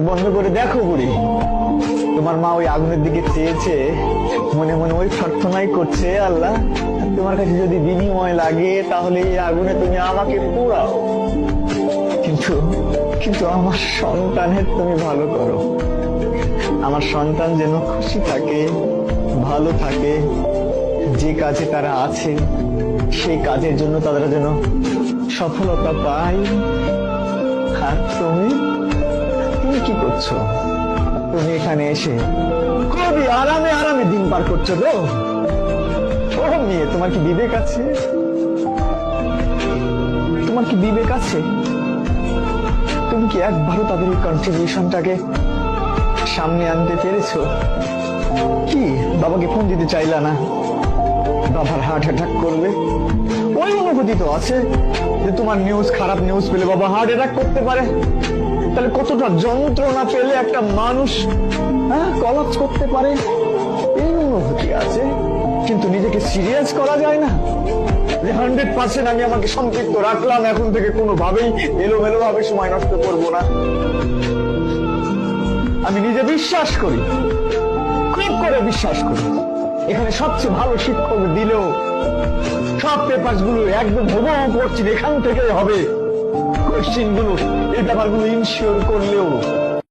বন্ধ করে দেখো বুড়ি, তোমার মা ওই আগুনের দিকে চেয়েছে, মনে মনে ওই প্রার্থনাই করছে, আল্লাহ তোমার কাছে যদি বিনিময় লাগে তাহলে এই আগুনে তুমি আমাকে পোড়াও, কিন্তু কিন্তু আমার সন্তানের তুমি ভালো করো। আমার সন্তান যেন খুশি থাকে, ভালো থাকে, যে কাজে তারা আছে সেই কাজের জন্য তারা যেন সফলতা পায়। আর তুমি তুমি কি করছো? তুমি এখানে এসে খুবই আরামে আরামে দিন পার করছো তো? ও মেয়ে, তোমার কি বিবেক আছে? তোমার কি বিবেক আছে? তুমি কি একবারও তাদের এই কন্ট্রিবিউশনটাকে সামনে আনতে পেরেছো? কি বাবাকে ফোন দিতে চাইলা না? বাবার হার্ট অ্যাটাক করবে, ওই অনুভূতি তো আছে যে তোমার নিউজ, খারাপ নিউজ পেলে বাবা হার্ট অ্যাটাক করতে পারে। তাহলে কতটা যন্ত্রণা পেলে একটা মানুষ কলাপস করতে পারে, এই অনুভূতি আছে। কিন্তু নিজেকে সিরিয়াস করা যায় না যে 100% আমি আমাকে সম্পৃক্ত রাখলাম, এখন থেকে কোনোভাবেই এলোমেলো ভাবে সময় নষ্ট করব না। আমি নিজে বিশ্বাস করি, খুব করে বিশ্বাস করি, এখানে সবচেয়ে ভালো শিক্ষক দিলেও সব পেপারস গুলো একদম হুবহু পড়ছি, এখান থেকে হবে কোশ্চিন গুলো, এই ব্যাপারগুলো ইনশিওর করলেও